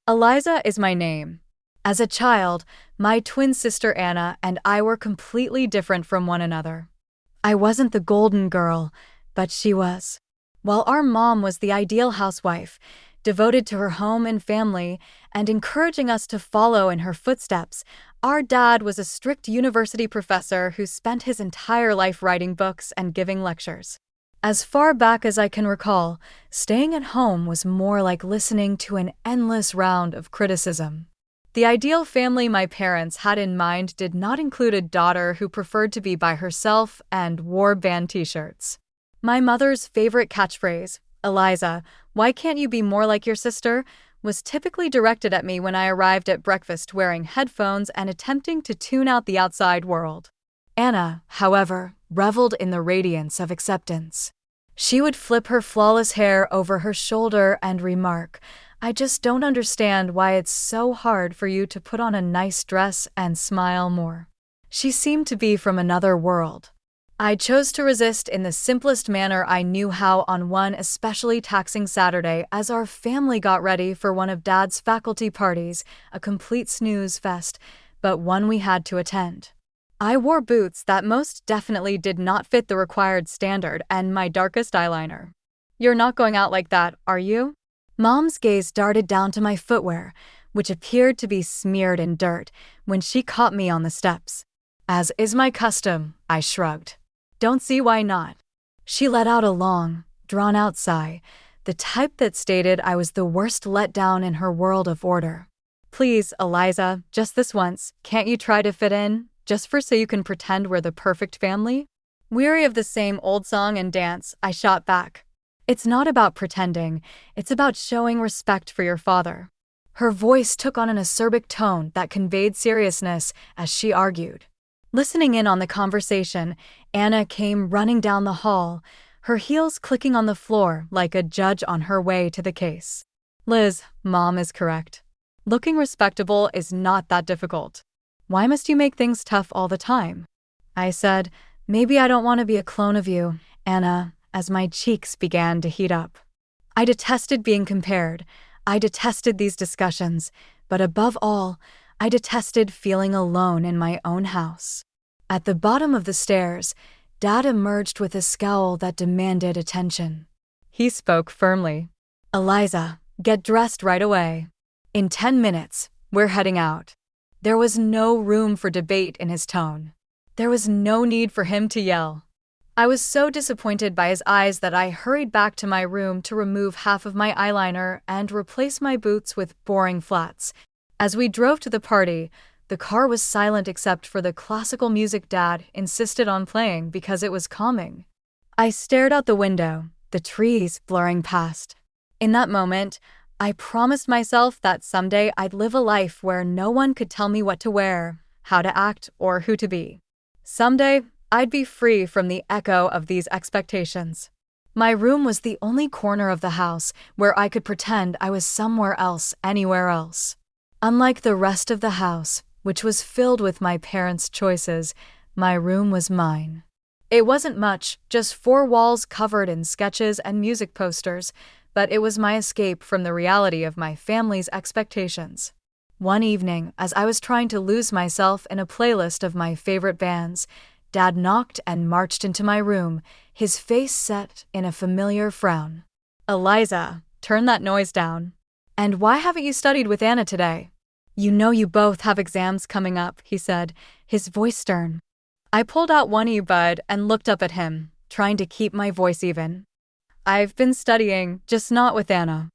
Eliza is my name. As a child, my twin sister Anna and I were completely different from one another. I wasn't the golden girl, but she was. While our mom was the ideal housewife, devoted to her home and family, and encouraging us to follow in her footsteps, our dad was a strict university professor who spent his entire life writing books and giving lectures. As far back as I can recall, staying at home was more like listening to an endless round of criticism. The ideal family my parents had in mind did not include a daughter who preferred to be by herself and wore band t-shirts. My mother's favorite catchphrase, "Eliza, why can't you be more like your sister?" was typically directed at me when I arrived at breakfast wearing headphones and attempting to tune out the outside world. Anna, however, reveled in the radiance of acceptance. She would flip her flawless hair over her shoulder and remark, "I just don't understand why it's so hard for you to put on a nice dress and smile more." She seemed to be from another world. I chose to resist in the simplest manner I knew how on one especially taxing Saturday as our family got ready for one of Dad's faculty parties, a complete snooze fest, but one we had to attend. I wore boots that most definitely did not fit the required standard and my darkest eyeliner. "You're not going out like that, are you?" Mom's gaze darted down to my footwear, which appeared to be smeared in dirt, when she caught me on the steps. "As is my custom," I shrugged. "Don't see why not." She let out a long, drawn-out sigh, the type that stated I was the worst letdown in her world of order. "Please, Eliza, just this once, can't you try to fit in, just so you can pretend we're the perfect family?" Weary of the same old song and dance, I shot back. "It's not about pretending, it's about showing respect for your father." Her voice took on an acerbic tone that conveyed seriousness as she argued. Listening in on the conversation, Anna came running down the hall, her heels clicking on the floor like a judge on her way to the case. "Liz, Mom is correct. Looking respectable is not that difficult. Why must you make things tough all the time?" I said, "Maybe I don't want to be a clone of you, Anna," as my cheeks began to heat up. I detested being compared. I detested these discussions, but above all, I detested feeling alone in my own house. At the bottom of the stairs, Dad emerged with a scowl that demanded attention. He spoke firmly. "Eliza, get dressed right away. In 10 minutes, we're heading out." There was no room for debate in his tone. There was no need for him to yell. I was so disappointed by his eyes that I hurried back to my room to remove half of my eyeliner and replace my boots with boring flats. As we drove to the party, the car was silent except for the classical music Dad insisted on playing because it was calming. I stared out the window, the trees blurring past. In that moment, I promised myself that someday I'd live a life where no one could tell me what to wear, how to act, or who to be. Someday, I'd be free from the echo of these expectations. My room was the only corner of the house where I could pretend I was somewhere else, anywhere else. Unlike the rest of the house, which was filled with my parents' choices, my room was mine. It wasn't much, just 4 walls covered in sketches and music posters, but it was my escape from the reality of my family's expectations. One evening, as I was trying to lose myself in a playlist of my favorite bands, Dad knocked and marched into my room, his face set in a familiar frown. "Eliza, turn that noise down. And why haven't you studied with Anna today?" "You know you both have exams coming up," he said, his voice stern. I pulled out one earbud and looked up at him, trying to keep my voice even. "I've been studying, just not with Anna.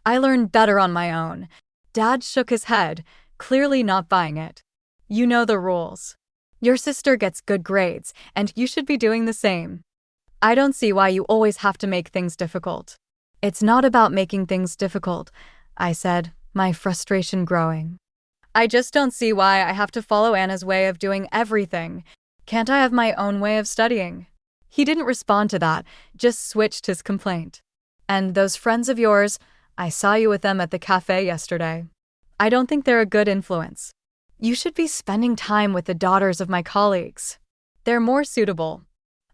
I learned better on my own." Dad shook his head, clearly not buying it. "You know the rules. Your sister gets good grades, and you should be doing the same. I don't see why you always have to make things difficult." "It's not about making things difficult," I said, my frustration growing. "I just don't see why I have to follow Anna's way of doing everything. Can't I have my own way of studying?" He didn't respond to that, just switched his complaint. "And those friends of yours, I saw you with them at the cafe yesterday. I don't think they're a good influence. You should be spending time with the daughters of my colleagues. They're more suitable."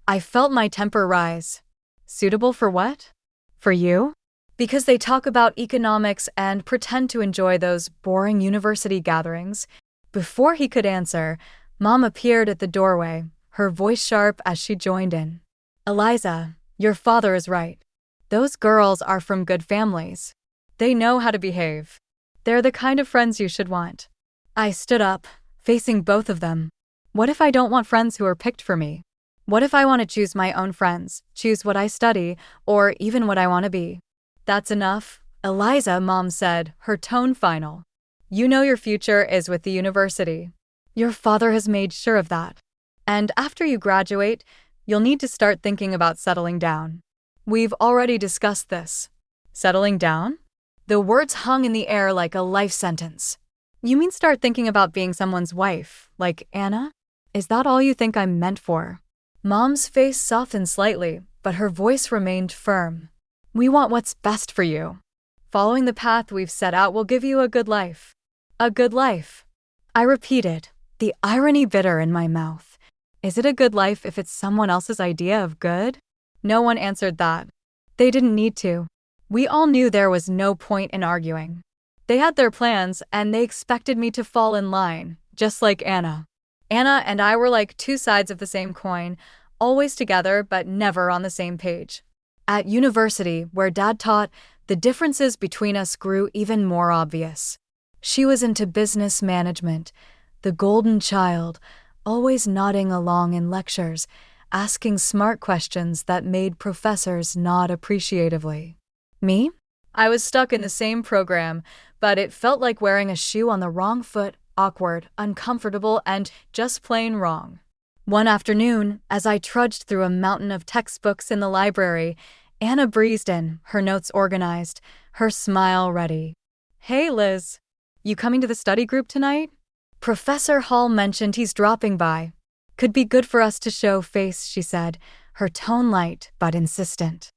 I felt my temper rise. "Suitable for what? For you?" Because they talk about economics and pretend to enjoy those boring university gatherings. Before he could answer, Mom appeared at the doorway, her voice sharp as she joined in. Eliza, your father is right. Those girls are from good families. They know how to behave. They're the kind of friends you should want. I stood up, facing both of them. What if I don't want friends who are picked for me? What if I want to choose my own friends, choose what I study, or even what I want to be? That's enough, Eliza, Mom said, her tone final. You know your future is with the university. Your father has made sure of that. And after you graduate, you'll need to start thinking about settling down. We've already discussed this. Settling down? The words hung in the air like a life sentence. You mean start thinking about being someone's wife, like Anna? Is that all you think I'm meant for? Mom's face softened slightly, but her voice remained firm. We want what's best for you. Following the path we've set out will give you a good life. A good life. I repeated, the irony bitter in my mouth. Is it a good life if it's someone else's idea of good? No one answered that. They didn't need to. We all knew there was no point in arguing. They had their plans, and they expected me to fall in line, just like Anna. Anna and I were like two sides of the same coin, always together but never on the same page. At university, where Dad taught, the differences between us grew even more obvious. She was into business management, the golden child, always nodding along in lectures, asking smart questions that made professors nod appreciatively. Me? I was stuck in the same program, but it felt like wearing a shoe on the wrong foot, awkward, uncomfortable, and just plain wrong. One afternoon, as I trudged through a mountain of textbooks in the library, Anna breezed in, her notes organized, her smile ready. Hey, Liz. You coming to the study group tonight? Professor Hall mentioned he's dropping by. Could be good for us to show face, she said, her tone light but insistent.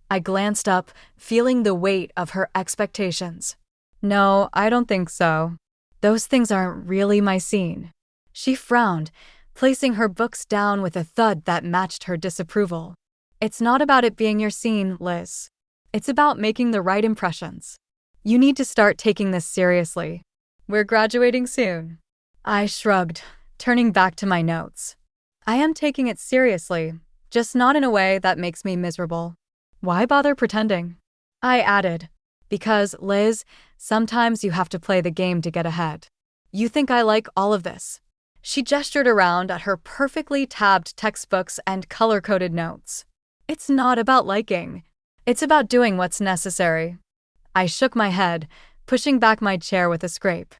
I glanced up, feeling the weight of her expectations. No, I don't think so. Those things aren't really my scene. She frowned, placing her books down with a thud that matched her disapproval. It's not about it being your scene, Liz. It's about making the right impressions. You need to start taking this seriously. We're graduating soon. I shrugged, turning back to my notes. I am taking it seriously, just not in a way that makes me miserable. Why bother pretending? I added, because, Liz, sometimes you have to play the game to get ahead. You think I like all of this? She gestured around at her perfectly tabbed textbooks and color-coded notes. It's not about liking. It's about doing what's necessary. I shook my head, pushing back my chair with a scrape.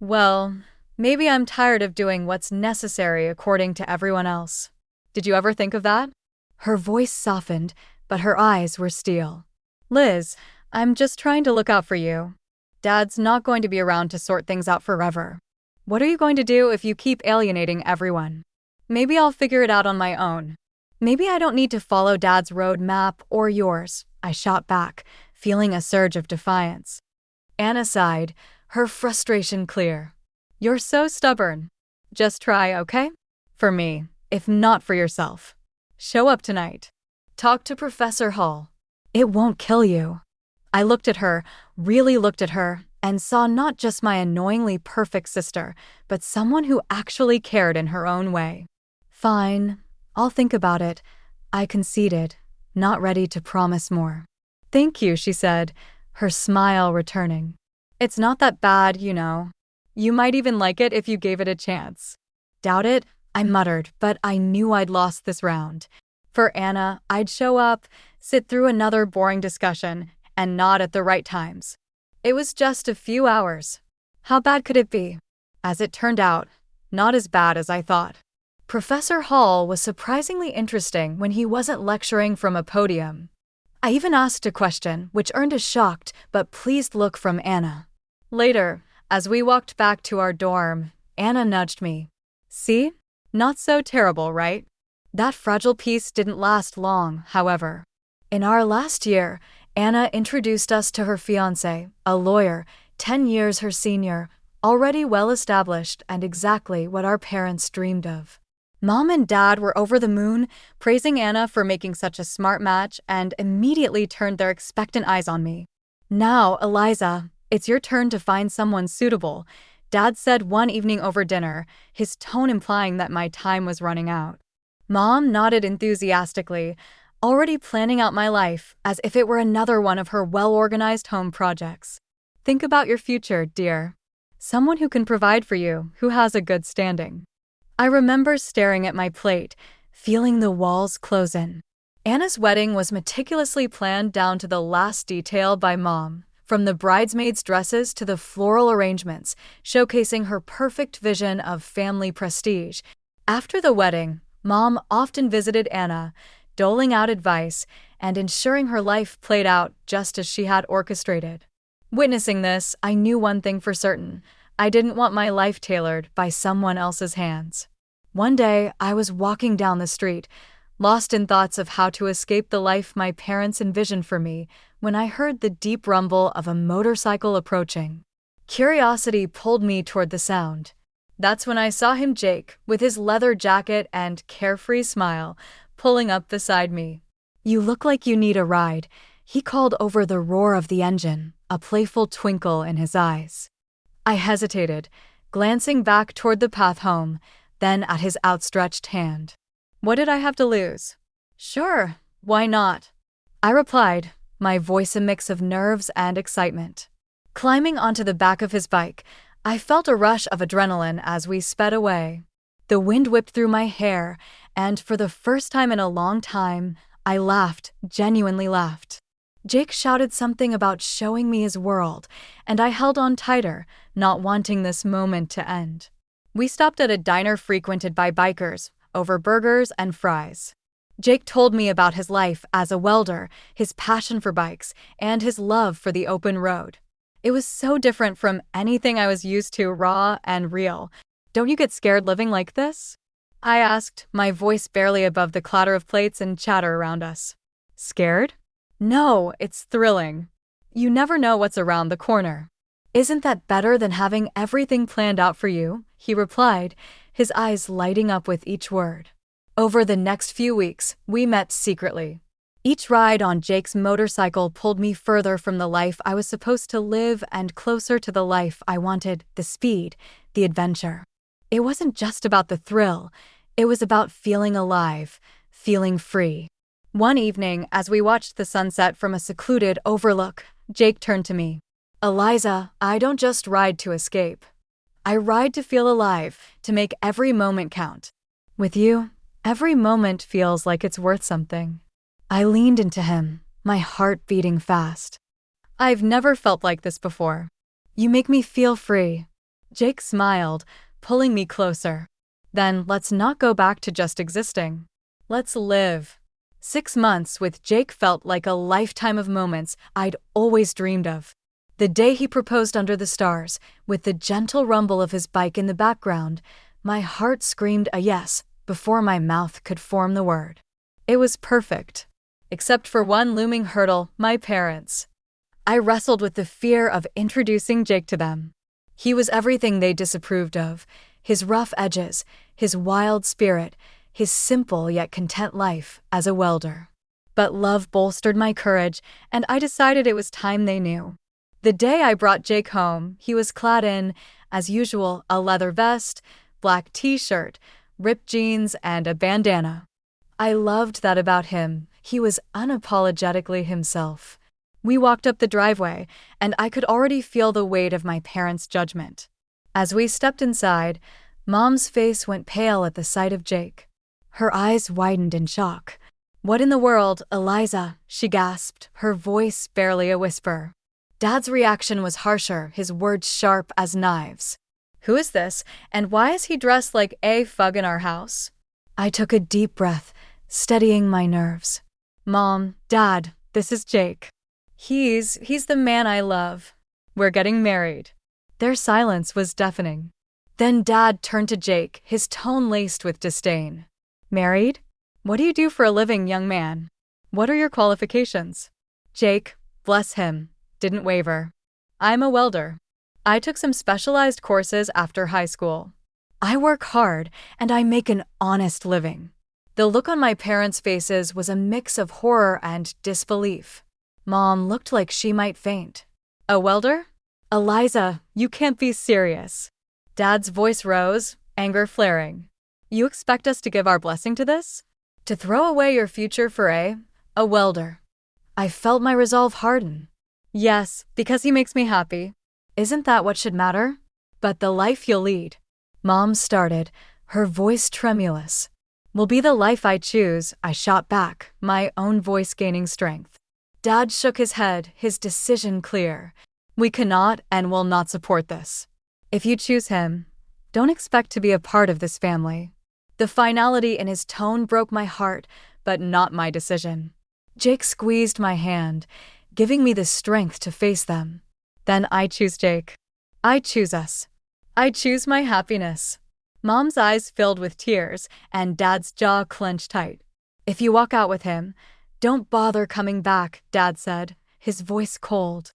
Well, maybe I'm tired of doing what's necessary according to everyone else. Did you ever think of that? Her voice softened, but her eyes were steel. Liz, I'm just trying to look out for you. Dad's not going to be around to sort things out forever. What are you going to do if you keep alienating everyone? Maybe I'll figure it out on my own. Maybe I don't need to follow Dad's road map or yours, I shot back, feeling a surge of defiance. Anna sighed, her frustration clear. You're so stubborn. Just try, okay? For me, if not for yourself. Show up tonight. Talk to Professor Hall. It won't kill you. I looked at her, really looked at her, and saw not just my annoyingly perfect sister, but someone who actually cared in her own way. Fine, I'll think about it, I conceded, not ready to promise more. Thank you, she said, her smile returning. It's not that bad, you know. You might even like it if you gave it a chance. Doubt it? I muttered, but I knew I'd lost this round. For Anna, I'd show up, sit through another boring discussion, and nod at the right times. It was just a few hours. How bad could it be? As it turned out, not as bad as I thought. Professor Hall was surprisingly interesting when he wasn't lecturing from a podium. I even asked a question, which earned a shocked but pleased look from Anna. Later, as we walked back to our dorm, Anna nudged me. See? Not so terrible, right? That fragile piece didn't last long, however. In our last year, Anna introduced us to her fiancé, a lawyer, 10 years her senior, already well-established and exactly what our parents dreamed of. Mom and Dad were over the moon, praising Anna for making such a smart match, and immediately turned their expectant eyes on me. "Now, Eliza, it's your turn to find someone suitable," Dad said one evening over dinner, his tone implying that my time was running out. Mom nodded enthusiastically, already planning out my life as if it were another one of her well-organized home projects. "Think about your future, dear. Someone who can provide for you, who has a good standing." I remember staring at my plate, feeling the walls close in. Anna's wedding was meticulously planned down to the last detail by Mom, from the bridesmaids' dresses to the floral arrangements, showcasing her perfect vision of family prestige. After the wedding, Mom often visited Anna, doling out advice and ensuring her life played out just as she had orchestrated. Witnessing this, I knew one thing for certain: I didn't want my life tailored by someone else's hands. One day, I was walking down the street, lost in thoughts of how to escape the life my parents envisioned for me, when I heard the deep rumble of a motorcycle approaching. Curiosity pulled me toward the sound. That's when I saw him, Jake, with his leather jacket and carefree smile, pulling up beside me. "You look like you need a ride," he called over the roar of the engine, a playful twinkle in his eyes. I hesitated, glancing back toward the path home, then at his outstretched hand. What did I have to lose? "Sure, why not?" I replied, my voice a mix of nerves and excitement. Climbing onto the back of his bike, I felt a rush of adrenaline as we sped away. The wind whipped through my hair, and for the first time in a long time, I laughed, genuinely laughed. Jake shouted something about showing me his world, and I held on tighter, not wanting this moment to end. We stopped at a diner frequented by bikers, over burgers and fries. Jake told me about his life as a welder, his passion for bikes, and his love for the open road. It was so different from anything I was used to, raw and real. "Don't you get scared living like this?" I asked, my voice barely above the clatter of plates and chatter around us. "Scared? No, it's thrilling. You never know what's around the corner." "Isn't that better than having everything planned out for you?" he replied, his eyes lighting up with each word. Over the next few weeks, we met secretly. Each ride on Jake's motorcycle pulled me further from the life I was supposed to live and closer to the life I wanted: the speed, the adventure. It wasn't just about the thrill, it was about feeling alive, feeling free. One evening, as we watched the sunset from a secluded overlook, Jake turned to me. "Eliza, I don't just ride to escape. I ride to feel alive, to make every moment count. With you, every moment feels like it's worth something." I leaned into him, my heart beating fast. "I've never felt like this before. You make me feel free." Jake smiled, pulling me closer. "Then let's not go back to just existing. Let's live." 6 months with Jake felt like a lifetime of moments I'd always dreamed of. The day he proposed under the stars, with the gentle rumble of his bike in the background, my heart screamed a yes before my mouth could form the word. It was perfect. Except for one looming hurdle: my parents. I wrestled with the fear of introducing Jake to them. He was everything they disapproved of: his rough edges, his wild spirit, his simple yet content life as a welder. But love bolstered my courage, and I decided it was time they knew. The day I brought Jake home, he was clad in, as usual, a leather vest, black t-shirt, ripped jeans, and a bandana. I loved that about him. He was unapologetically himself. We walked up the driveway, and I could already feel the weight of my parents' judgment. As we stepped inside, Mom's face went pale at the sight of Jake. Her eyes widened in shock. "What in the world, Eliza?" she gasped, her voice barely a whisper. Dad's reaction was harsher, his words sharp as knives. "Who is this, and why is he dressed like a thug in our house?" I took a deep breath, steadying my nerves. "Mom, Dad, this is Jake. He's the man I love. We're getting married." Their silence was deafening. Then Dad turned to Jake, his tone laced with disdain. "Married? What do you do for a living, young man? What are your qualifications?" Jake, bless him, didn't waver. "I'm a welder. I took some specialized courses after high school. I work hard, and I make an honest living." The look on my parents' faces was a mix of horror and disbelief. Mom looked like she might faint. A welder? Eliza, you can't be serious. Dad's voice rose, anger flaring. You expect us to give our blessing to this? To throw away your future for a welder? I felt my resolve harden. Yes, because he makes me happy. Isn't that what should matter? But the life you'll lead. Mom started, her voice tremulous. Will be the life I choose, I shot back, my own voice gaining strength. Dad shook his head, his decision clear. We cannot and will not support this. If you choose him, don't expect to be a part of this family. The finality in his tone broke my heart, but not my decision. Jake squeezed my hand, giving me the strength to face them. Then I choose Jake. I choose us. I choose my happiness. Mom's eyes filled with tears, and Dad's jaw clenched tight. If you walk out with him, don't bother coming back, Dad said, his voice cold.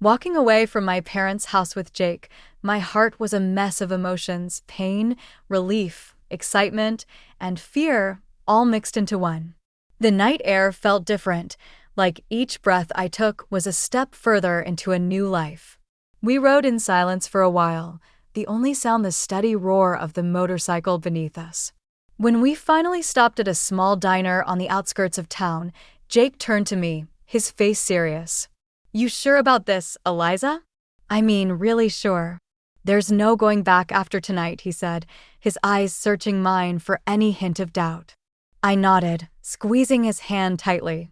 Walking away from my parents' house with Jake, my heart was a mess of emotions, pain, relief, excitement, and fear, all mixed into one. The night air felt different, like each breath I took was a step further into a new life. We rode in silence for a while, the only sound the steady roar of the motorcycle beneath us. When we finally stopped at a small diner on the outskirts of town, Jake turned to me, his face serious. You sure about this, Eliza? I mean, really sure. There's no going back after tonight, he said, his eyes searching mine for any hint of doubt. I nodded, squeezing his hand tightly.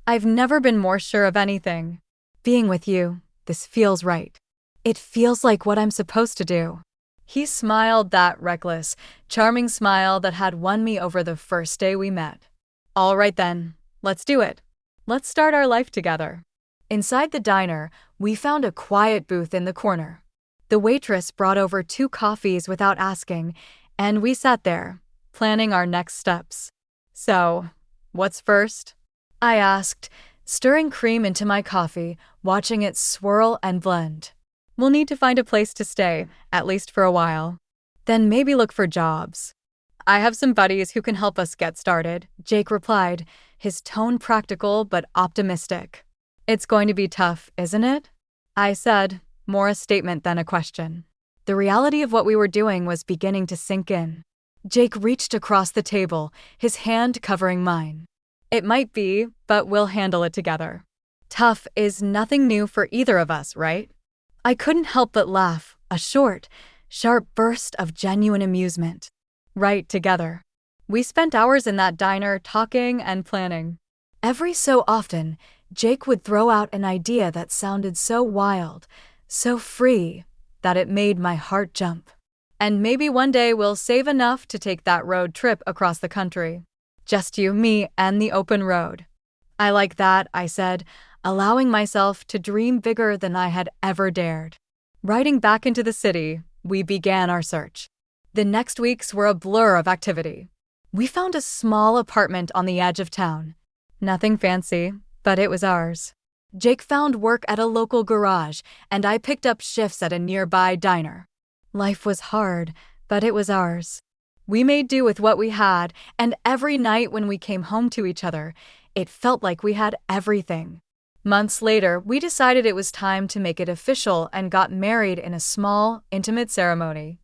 I've never been more sure of anything. Being with you, this feels right. It feels like what I'm supposed to do. He smiled, that reckless, charming smile that had won me over the first day we met. All right then, let's do it. Let's start our life together. Inside the diner, we found a quiet booth in the corner. The waitress brought over 2 coffees without asking, and we sat there, planning our next steps. So, what's first? I asked, stirring cream into my coffee, watching it swirl and blend. We'll need to find a place to stay, at least for a while. Then maybe look for jobs. I have some buddies who can help us get started, Jake replied, his tone practical but optimistic. It's going to be tough, isn't it? I said, more a statement than a question. The reality of what we were doing was beginning to sink in. Jake reached across the table, his hand covering mine. It might be, but we'll handle it together. Tough is nothing new for either of us, right? I couldn't help but laugh, a short, sharp burst of genuine amusement. Right, together. We spent hours in that diner talking and planning. Every so often, Jake would throw out an idea that sounded so wild, so free, that it made my heart jump. And maybe one day we'll save enough to take that road trip across the country. Just you, me, and the open road. I like that, I said, allowing myself to dream bigger than I had ever dared. Riding back into the city, we began our search. The next weeks were a blur of activity. We found a small apartment on the edge of town. Nothing fancy, but it was ours. Jake found work at a local garage, and I picked up shifts at a nearby diner. Life was hard, but it was ours. We made do with what we had, and every night when we came home to each other, it felt like we had everything. Months later, we decided it was time to make it official and got married in a small, intimate ceremony.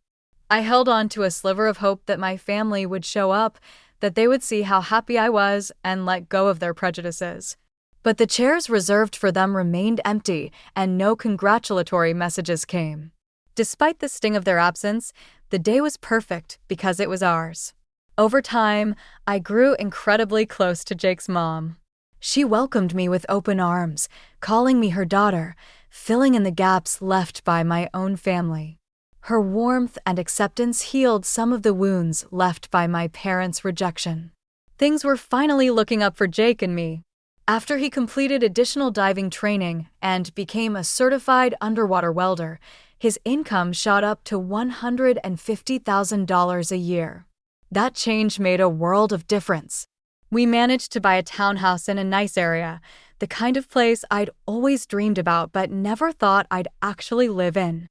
I held on to a sliver of hope that my family would show up, that they would see how happy I was and let go of their prejudices. But the chairs reserved for them remained empty, and no congratulatory messages came. Despite the sting of their absence, the day was perfect because it was ours. Over time, I grew incredibly close to Jake's mom. She welcomed me with open arms, calling me her daughter, filling in the gaps left by my own family. Her warmth and acceptance healed some of the wounds left by my parents' rejection. Things were finally looking up for Jake and me. After he completed additional diving training and became a certified underwater welder, his income shot up to $150,000 a year. That change made a world of difference. We managed to buy a townhouse in a nice area, the kind of place I'd always dreamed about but never thought I'd actually live in.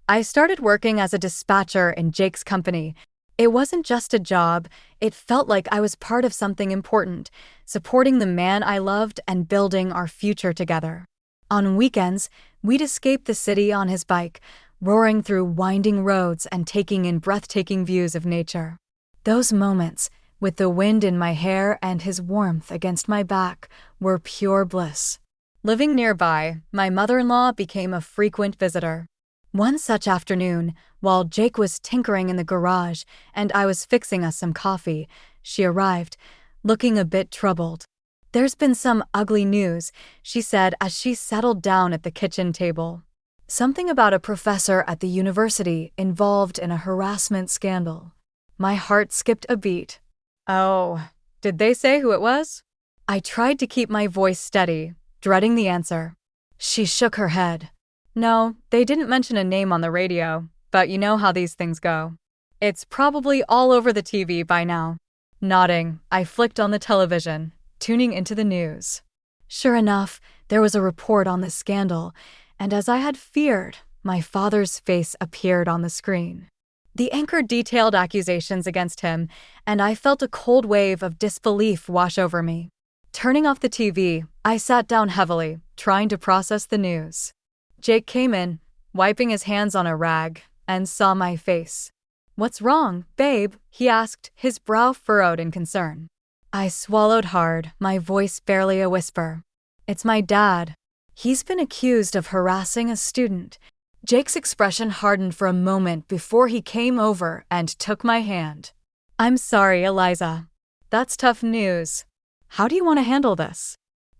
I started working as a dispatcher in Jake's company, It wasn't just a job, it felt like I was part of something important, supporting the man I loved and building our future together. On weekends, we'd escape the city on his bike, roaring through winding roads and taking in breathtaking views of nature. Those moments, with the wind in my hair and his warmth against my back, were pure bliss. Living nearby, my mother-in-law became a frequent visitor. One such afternoon, while Jake was tinkering in the garage and I was fixing us some coffee, she arrived, looking a bit troubled. "There's been some ugly news," she said as she settled down at the kitchen table. "Something about a professor at the university involved in a harassment scandal." My heart skipped a beat. "Oh, did they say who it was?" I tried to keep my voice steady, dreading the answer. She shook her head. "No, they didn't mention a name on the radio, but you know how these things go. It's probably all over the TV by now." Nodding, I flicked on the television, tuning into the news. Sure enough, there was a report on the scandal, and as I had feared, my father's face appeared on the screen. The anchor detailed accusations against him, and I felt a cold wave of disbelief wash over me. Turning off the TV, I sat down heavily, trying to process the news. Jake came in, wiping his hands on a rag, and saw my face. "What's wrong, babe?" he asked, his brow furrowed in concern. I swallowed hard, my voice barely a whisper. "It's my dad. He's been accused of harassing a student." Jake's expression hardened for a moment before he came over and took my hand. "I'm sorry, Eliza. That's tough news. How do you want to handle this?"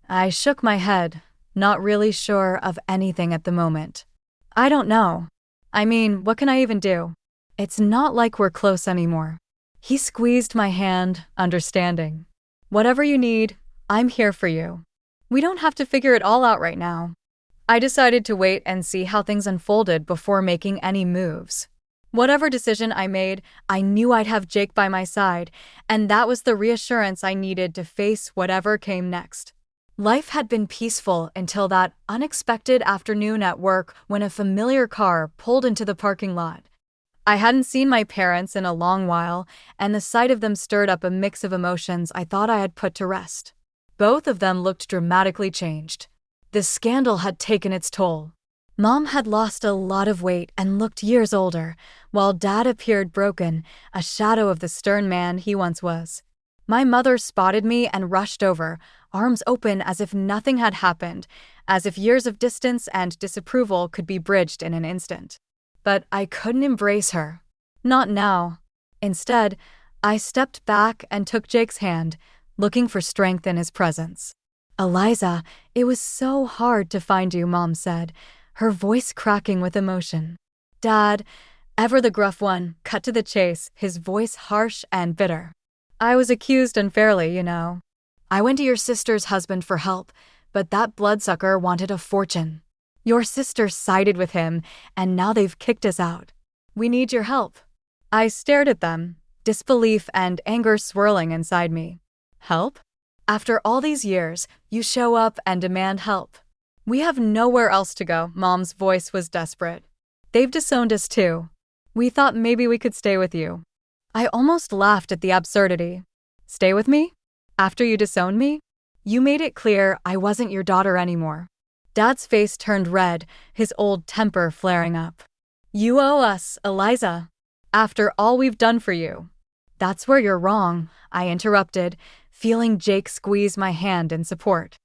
I shook my head, not really sure of anything at the moment. "I don't know. I mean, what can I even do? It's not like we're close anymore." He squeezed my hand, understanding. "Whatever you need, I'm here for you. We don't have to figure it all out right now." I decided to wait and see how things unfolded before making any moves. Whatever decision I made, I knew I'd have Jake by my side, and that was the reassurance I needed to face whatever came next. Life had been peaceful until that unexpected afternoon at work when a familiar car pulled into the parking lot. I hadn't seen my parents in a long while, and the sight of them stirred up a mix of emotions I thought I had put to rest. Both of them looked dramatically changed. The scandal had taken its toll. Mom had lost a lot of weight and looked years older, while Dad appeared broken, a shadow of the stern man he once was. My mother spotted me and rushed over, arms open as if nothing had happened, as if years of distance and disapproval could be bridged in an instant. But I couldn't embrace her. Not now. Instead, I stepped back and took Jake's hand, looking for strength in his presence. "Eliza, it was so hard to find you," Mom said, her voice cracking with emotion. Dad, ever the gruff one, cut to the chase, his voice harsh and bitter. "I was accused unfairly, you know. I went to your sister's husband for help, but that bloodsucker wanted a fortune. Your sister sided with him, and now they've kicked us out. We need your help." I stared at them, disbelief and anger swirling inside me. "Help? After all these years, you show up and demand help. We have nowhere else to go." Mom's voice was desperate. "They've disowned us too. We thought maybe we could stay with you." I almost laughed at the absurdity. "Stay with me? After you disowned me? You made it clear I wasn't your daughter anymore." Dad's face turned red, his old temper flaring up. "You owe us, Eliza. After all we've done for you." "That's where you're wrong," I interrupted, feeling Jake squeeze my hand in support.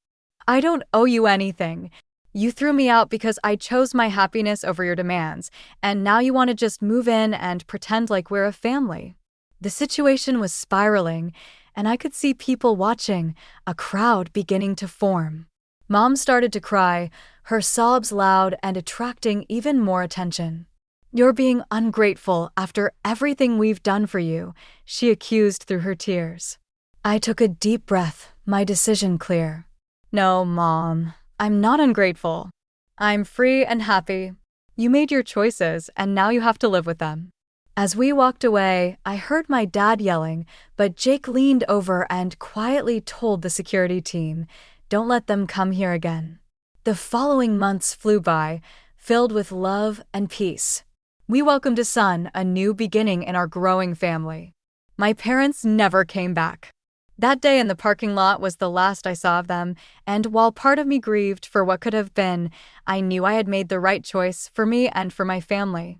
"I don't owe you anything. You threw me out because I chose my happiness over your demands, and now you want to just move in and pretend like we're a family." The situation was spiraling, and I could see people watching, a crowd beginning to form. Mom started to cry, her sobs loud and attracting even more attention. "You're being ungrateful after everything we've done for you," she accused through her tears. I took a deep breath, my decision clear. "No, Mom, I'm not ungrateful. I'm free and happy. You made your choices, and now you have to live with them." As we walked away, I heard my dad yelling, but Jake leaned over and quietly told the security team, "Don't let them come here again." The following months flew by, filled with love and peace. We welcomed a son, a new beginning in our growing family. My parents never came back. That day in the parking lot was the last I saw of them, and while part of me grieved for what could have been, I knew I had made the right choice for me and for my family.